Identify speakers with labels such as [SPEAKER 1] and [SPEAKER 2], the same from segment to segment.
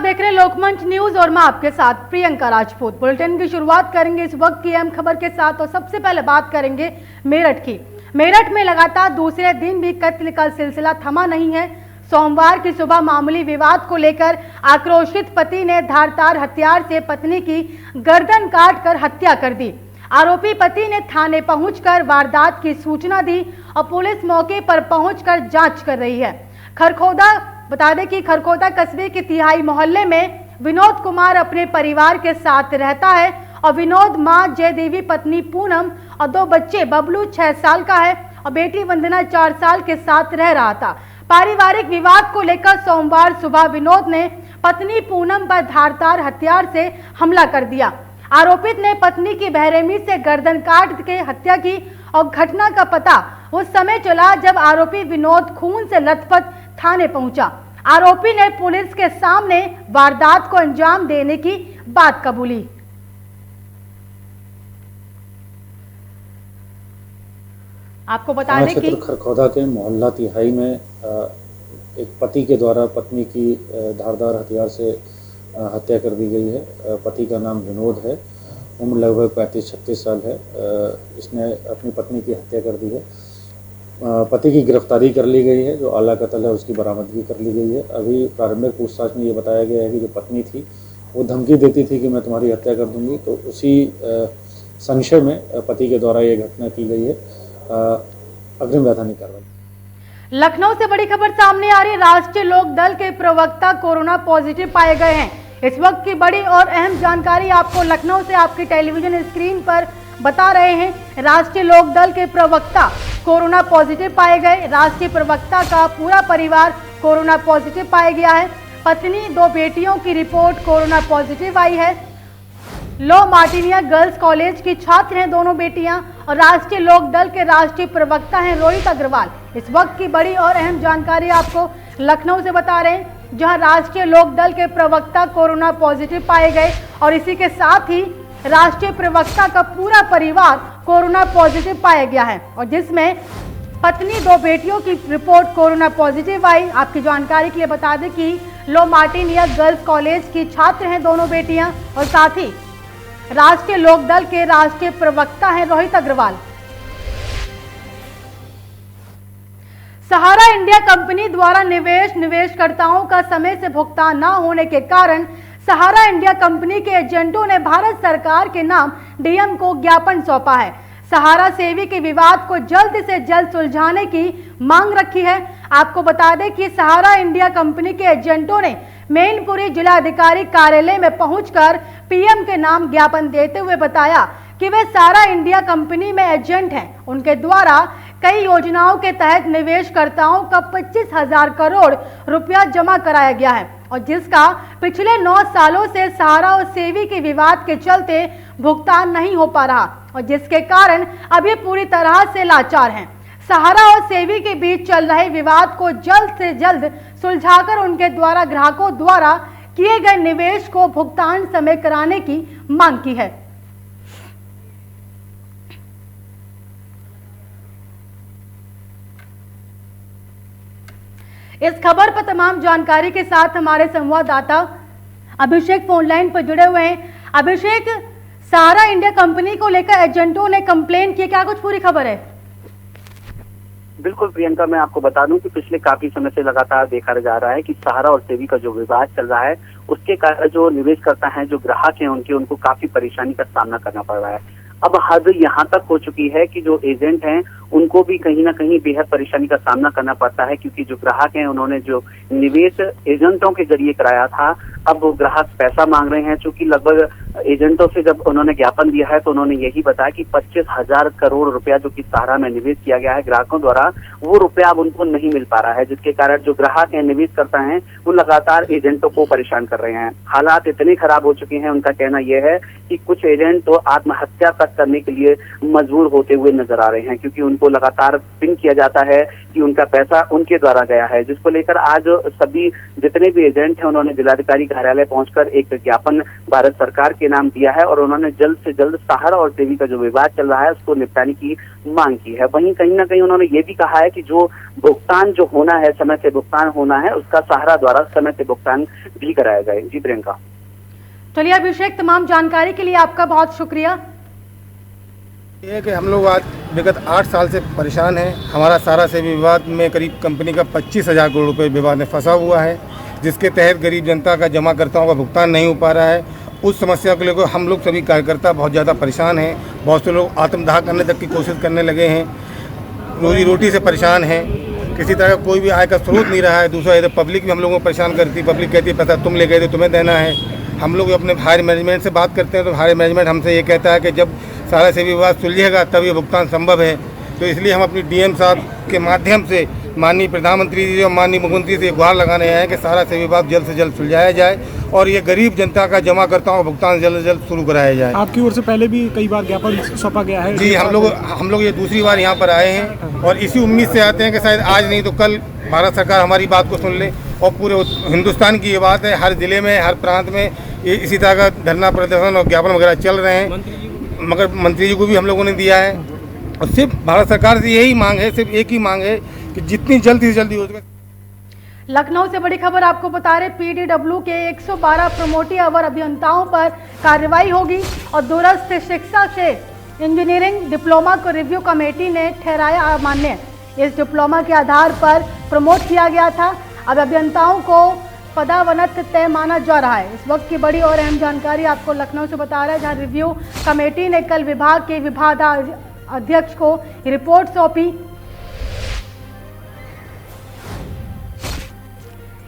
[SPEAKER 1] देख रहे हैं लोकमंच न्यूज और मैं आपके साथ प्रियंका राजपूत। बुलेटिन की शुरुआत करेंगे इस वक्त की अहम खबर के साथ और सबसे पहले बात करेंगे मेरठ की। मेरठ में लगातार दूसरे दिन भी कत्ल का सिलसिला थमा नहीं है। सोमवार की सुबह मामूली विवाद को लेकर आक्रोशित पति ने धारदार हथियार से पत्नी की गर्दन काटकर हत्या कर दी। आरोपी पति ने थाने पहुंचकर वारदात की सूचना दी और पुलिस मौके पर पहुंचकर जांच कर रही है। बता दें कि खरखोदा कस्बे के तिहाई मोहल्ले में विनोद कुमार अपने परिवार के साथ रहता है और विनोद मां जयदेवी, पत्नी पूनम और 2 बच्चे, बबलू 6 साल का है और बेटी वंदना 4 साल के साथ रह रहा था। पारिवारिक विवाद को लेकर सोमवार सुबह विनोद ने पत्नी पूनम पर धारदार हथियार से हमला कर दिया। आरोपित ने पत्नी की बेरहमी से गर्दन काट के हत्या की और घटना का पता उस समय चला जब आरोपी विनोद खून से लथपथ थाने पहुंचा। आरोपी ने पुलिस के सामने वारदात को अंजाम देने की बात कबूली। आपको बता दें कि
[SPEAKER 2] खरखोदा के मोहल्ला तिहाई में एक पति के द्वारा पत्नी की धारदार हथियार से हत्या कर दी गई है। पति का नाम विनोद है, उम्र लगभग 35-36 साल है। इसने अपनी पत्नी की हत्या कर दी है। पति की गिरफ्तारी कर ली गई है, जो आला कत्ल है उसकी बरामदगी कर ली गई है। अभी प्रारंभिक पूछताछ में ये बताया गया है कि जो पत्नी थी वो धमकी देती थी कि मैं तुम्हारी हत्या कर दूंगी, तो उसी संशय में पति के द्वारा ये घटना की गई है। अग्रिम वैधानिक कार्रवाई।
[SPEAKER 1] लखनऊ से बड़ी खबर सामने आ रही है। राष्ट्रीय लोक दल के प्रवक्ता कोरोना पॉजिटिव पाए गए हैं। इस वक्त की बड़ी और अहम जानकारी आपको लखनऊ से आपकी टेलीविजन स्क्रीन पर बता रहे हैं। राष्ट्रीय लोक दल के प्रवक्ता कोरोना पॉजिटिव पाए गए। राष्ट्रीय प्रवक्ता का पूरा परिवार कोरोना पॉजिटिव पाया गया है। पत्नी, 2 बेटियों की रिपोर्ट कोरोना पॉजिटिव आई है। लो मार्टिनिया गर्ल्स कॉलेज की छात्र हैं दोनों बेटियां और राष्ट्रीय लोक दल के राष्ट्रीय प्रवक्ता हैं रोहित अग्रवाल। इस वक्त की बड़ी और अहम जानकारी आपको लखनऊ से बता रहे हैं, जहां राष्ट्रीय लोक दल के प्रवक्ता कोरोना पॉजिटिव पाए गए और इसी के साथ ही राष्ट्रीय प्रवक्ता का पूरा परिवार कोरोना पॉजिटिव पाया गया है और जिसमें पत्नी, 2 बेटियों की रिपोर्ट कोरोना पॉजिटिव आई। आपकी जानकारी के लिए बता दें कि लो मार्टिनिया गर्ल्स कॉलेज की छात्र हैं दोनों बेटियां और साथ ही राष्ट्रीय लोक दल के राष्ट्रीय प्रवक्ता हैं रोहित अग्रवाल। सहारा इंडिया कंपनी द्वारा निवेशकर्ताओं का समय से भुगतान न होने के कारण सहारा इंडिया कंपनी के एजेंटों ने भारत सरकार के नाम डीएम को ज्ञापन सौंपा है। सहारा सेवी के विवाद को जल्द से जल्द सुलझाने की मांग रखी है। आपको बता दें कि सहारा इंडिया कंपनी के एजेंटों ने मैनपुरी जिलाधिकारी कार्यालय में पहुंचकर पीएम के नाम ज्ञापन देते हुए बताया कि वे सहारा इंडिया कंपनी में एजेंट हैं। उनके द्वारा कई योजनाओं के तहत निवेशकर्ताओं का 25,000 करोड़ रुपया जमा कराया गया है और जिसका पिछले 9 सालों से सहारा और सेवी के विवाद के चलते भुगतान नहीं हो पा रहा और जिसके कारण अभी पूरी तरह से लाचार हैं। सहारा और सेवी के बीच चल रहे विवाद को जल्द से जल्द सुलझाकर उनके द्वारा ग्राहकों द्वारा किए गए निवेश को भुगतान समय कराने की मांग की है। इस खबर पर तमाम जानकारी के साथ हमारे संवाददाता अभिषेक फोन लाइन पर जुड़े हुए हैं। अभिषेक, सहारा इंडिया कंपनी को लेकर एजेंटों ने कंप्लेन की, क्या कुछ पूरी खबर है?
[SPEAKER 3] बिल्कुल प्रियंका, मैं आपको बता दूं कि पिछले काफी समय से लगातार देखा जा रहा है कि सहारा और सेवी का जो विवाद चल रहा है उसके कारण जो निवेशकर्ता हैं, जो ग्राहक हैं, उनको काफी परेशानी का सामना करना पड़ रहा है। अब हद यहाँ तक हो चुकी है कि जो एजेंट हैं उनको भी कहीं ना कहीं बेहद परेशानी का सामना करना पड़ता है, क्योंकि जो ग्राहक हैं उन्होंने जो निवेश एजेंटों के जरिए कराया था, अब वो ग्राहक पैसा मांग रहे हैं। चूंकि लगभग एजेंटों से जब उन्होंने ज्ञापन दिया है तो उन्होंने यही बताया कि 25,000 करोड़ रुपया जो कि सहारा में निवेश किया गया है ग्राहकों द्वारा, वो रुपया अब उनको नहीं मिल पा रहा है, जिसके कारण जो ग्राहक हैं, निवेश करता हैं, वो लगातार एजेंटों को परेशान कर रहे हैं। हालात इतने खराब हो चुके हैं, उनका कहना यह है कि कुछ एजेंट तो आत्महत्या तक करने के लिए मजबूर होते हुए नजर आ रहे हैं, क्योंकि उनको लगातार पिन किया जाता है कि उनका पैसा उनके द्वारा गया है, जिसको लेकर आज सभी जितने भी एजेंट हैं उन्होंने जिलाधिकारी कार्यालय पहुंचकर एक ज्ञापन भारत सरकार के नाम दिया है और उन्होंने जल्द से जल्द सहारा और सेवी का जो विवाद चल रहा है उसको निपटाने की मांग की है। वहीं कहीं ना कहीं उन्होंने ये भी कहा है कि जो भुगतान जो होना है, समय से भुगतान होना है, उसका सहारा द्वारा समय से भुगतान भी कराया जाए। जी प्रियंका।
[SPEAKER 1] चलिए अभिषेक, तमाम जानकारी के लिए आपका बहुत शुक्रिया।
[SPEAKER 4] ये कि हम लोग आज विगत 8 साल से परेशान हैं। हमारा सारा से विवाद में करीब कंपनी का 25,000 करोड़ रुपये विवाद में फंसा हुआ है, जिसके तहत गरीब जनता का, जमाकर्ताओं का भुगतान नहीं हो पा रहा है। उस समस्या को लेकर हम लोग सभी कार्यकर्ता बहुत ज़्यादा परेशान हैं। बहुत से लोग आत्मदाह करने तक की कोशिश करने लगे हैं। रोजी रोटी से परेशान हैं, किसी तरह का कोई भी आय का स्रोत नहीं रहा है। दूसरा इधर पब्लिक भी हम लोगों को परेशान करती। पब्लिक कहती है पैसा तुम ले गए थे, तुम्हें देना है। हम लोग अपने हायर मैनेजमेंट से बात करते हैं तो हायर मैनेजमेंट हमसे ये कहता है कि जब सारा से विवाद सुलझेगा तब ये भुगतान संभव है। तो इसलिए हम अपनी डीएम साहब के माध्यम से माननीय प्रधानमंत्री जी और माननीय मुख्यमंत्री से गुहार लगाने आए हैं कि सारा से विवाद जल्द से जल्द सुलझाया जाए और ये गरीब जनता का, जमाकर्ताओं का भुगतान जल्द से जल्द शुरू कराया जाए।
[SPEAKER 5] आपकी ओर से पहले भी कई बार ज्ञापन सौंपा गया है?
[SPEAKER 4] जी, हम लोग ये दूसरी बार यहाँ पर आए हैं और इसी उम्मीद से आते हैं कि शायद आज नहीं तो कल भारत सरकार हमारी बात को सुन ले। और पूरे हिंदुस्तान की ये बात है, हर जिले में, हर प्रांत में इसी तरह का धरना प्रदर्शन और ज्ञापन वगैरह चल रहे हैं। मगर मंत्री जी को भी हम लोगों ने दिया है और सिर्फ भारत सरकार से यही मांग है, सिर्फ एक ही मांग है कि जितनी जल्दी से जल्दी हो सके।
[SPEAKER 1] लखनऊ से बड़ी खबर आपको बता रहे, पीडब्ल्यू के 112 प्रमोटी अवर अभियंताओं पर कार्रवाई होगी और दूरस्थ शिक्षा से इंजीनियरिंग डिप्लोमा को रिव्यू कमेटी ने ठहराया अमान्य। इस डिप्लोमा के आधार पर प्रमोट किया गया था। अब अभियंताओं को पदावनत तय माना जा रहा है। इस वक्त की बड़ी और अहम जानकारी आपको लखनऊ से बता रहा है, जहां रिव्यू कमेटी ने कल विभाग के विभागाध्यक्ष को रिपोर्ट सौंपी।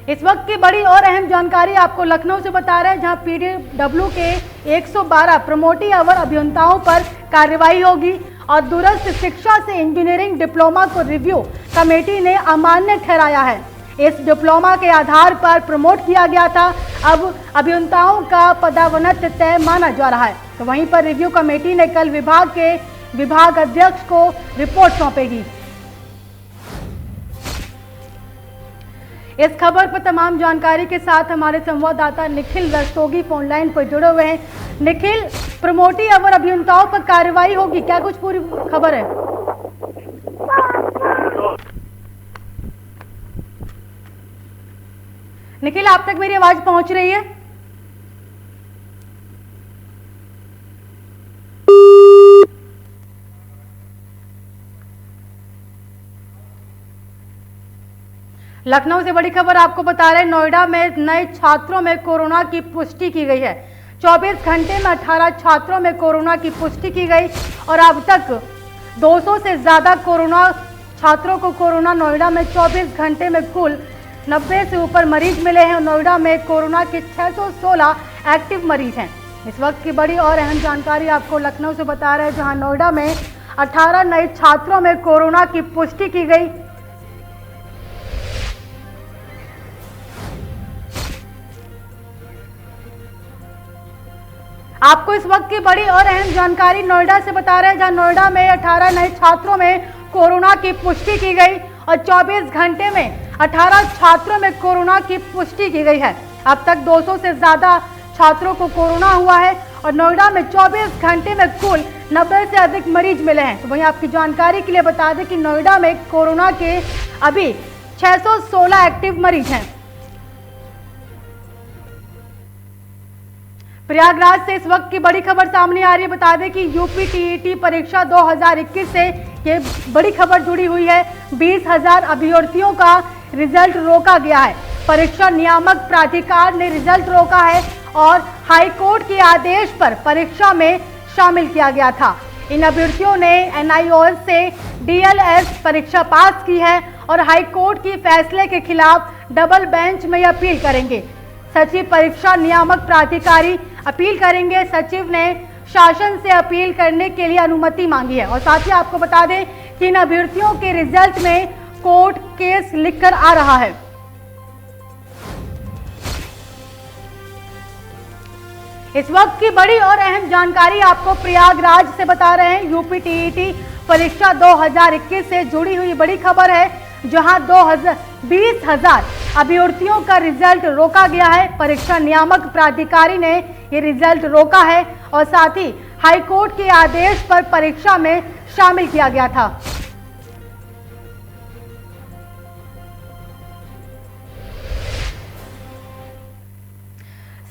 [SPEAKER 1] इस वक्त की बड़ी और अहम जानकारी आपको लखनऊ से बता रहे हैं, जहां पीडब्ल्यू के 112 प्रमोटी अवर अभियंताओं पर कार्रवाई होगी और दूरस्थ शिक्षा से इंजीनियरिंग डिप्लोमा को रिव्यू कमेटी ने अमान्य ठहराया है। इस डिप्लोमा के आधार पर प्रमोट किया गया था। अब अभियंताओं का पदावनत तय माना जा रहा है। तो वहीं पर रिव्यू कमेटी ने कल विभाग के विभागाध्यक्ष को रिपोर्ट सौंपेगी। इस खबर पर तमाम जानकारी के साथ हमारे संवाददाता निखिल रस्तोगी फोन लाइन पर जुड़े हुए हैं। निखिल, प्रमोटी अवर अभियंताओं पर कार्रवाई होगी, क्या कुछ पूरी खबर है? निखिल, आप तक मेरी आवाज पहुंच रही है? लखनऊ से बड़ी खबर आपको बता रहे हैं, नोएडा में नए छात्रों में कोरोना की पुष्टि की गई है। 24 घंटे में 18 छात्रों में कोरोना की पुष्टि की गई और अब तक 200 से ज्यादा कोरोना छात्रों को कोरोना नोएडा में 24 घंटे में कुल 90 से ऊपर मरीज मिले हैं। नोएडा में कोरोना के 616 एक्टिव मरीज हैं। इस वक्त की बड़ी और अहम जानकारी आपको लखनऊ से बता रहे हैं, जहां नोएडा में 18 नए छात्रों में कोरोना की पुष्टि की गई। आपको इस वक्त की बड़ी और अहम जानकारी नोएडा से बता रहे हैं, जहां नोएडा में 18 नए छात्रों में कोरोना की पुष्टि की गई और 24 घंटे में 18 छात्रों में कोरोना की पुष्टि की गई है। अब तक 200 से ज्यादा छात्रों को कोरोना हुआ है और नोएडा में 24 घंटे में कुल 90 से अधिक मरीज मिले हैं। तो वहीं आपकी जानकारी के लिए बता दें कि नोएडा में कोरोना के अभी 616 एक्टिव मरीज हैं। प्रयागराज से इस वक्त की बड़ी खबर सामने आ रही है। बता दें कि यूपी टीईटी परीक्षा 2021 से ये बड़ी खबर जुड़ी हुई है। 20,000 अभ्यर्थियों का रिजल्ट रोका गया है। परीक्षा नियामक प्राधिकार ने रिजल्ट रोका है और हाईकोर्ट के आदेश पर परीक्षा में शामिल किया गया था। इन अभ्यर्थियों ने NIOS से DLS परीक्षा पास की है और हाईकोर्ट के फैसले के खिलाफ डबल बेंच में अपील करेंगे। सचिव परीक्षा नियामक प्राधिकारी अपील करेंगे। सचिव ने शासन से अपील करने के लिए अनुमति मांगी है और साथ ही आपको बता दें कि इन अभ्यर्थियों के रिजल्ट में कोर्ट केस लिखकर आ रहा है। इस वक्त की बड़ी और अहम जानकारी आपको प्रयागराज से बता रहे हैं। यूपी टीईटी परीक्षा 2021 से जुड़ी हुई बड़ी खबर है, जहां 20,000 अभ्यर्थियों का रिजल्ट रोका गया है। परीक्षा नियामक प्राधिकारी ने के रिजल्ट रोका है और साथ ही हाईकोर्ट के आदेश पर परीक्षा में शामिल किया गया था।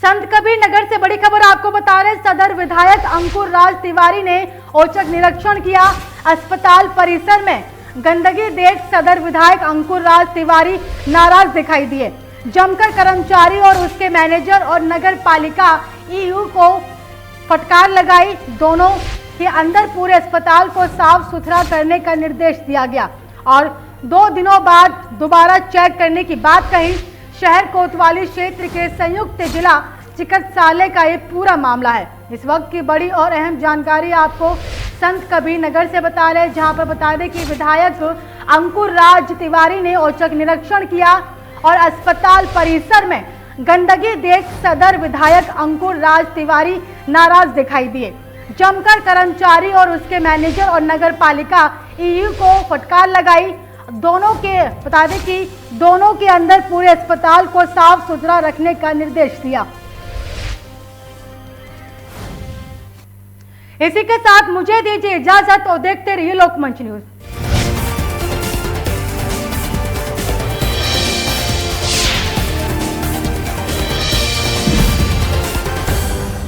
[SPEAKER 1] संत कबीर नगर से बड़ी खबर आपको बता रहे, सदर विधायक अंकुर राज तिवारी ने औचक निरीक्षण किया। अस्पताल परिसर में गंदगी देख सदर विधायक अंकुर राज तिवारी नाराज दिखाई दिए। जमकर कर्मचारी और उसके मैनेजर और नगर पालिका ईयू को फटकार लगाई। दोनों के अंदर पूरे अस्पताल को साफ सुथरा करने का निर्देश दिया गया और 2 दिनों बाद दोबारा चेक करने की बात कही। शहर कोतवाली क्षेत्र के संयुक्त जिला चिकित्सालय का ये पूरा मामला है। इस वक्त की बड़ी और अहम जानकारी आपको संत कबीर नगर से बता रहे, जहां पर बता दें कि विधायक अंकुर राज तिवारी ने औचक निरीक्षण किया और अस्पताल परिसर में गंदगी देख सदर विधायक अंकुर राज तिवारी नाराज दिखाई दिए। जमकर कर्मचारी और उसके मैनेजर और नगर पालिका ईयू को फटकार लगाई। दोनों के बता दें कि दोनों के अंदर पूरे अस्पताल को साफ सुथरा रखने का निर्देश दिया। इसी के साथ मुझे दीजिए इजाजत और देखते रहिए लोकमंच न्यूज।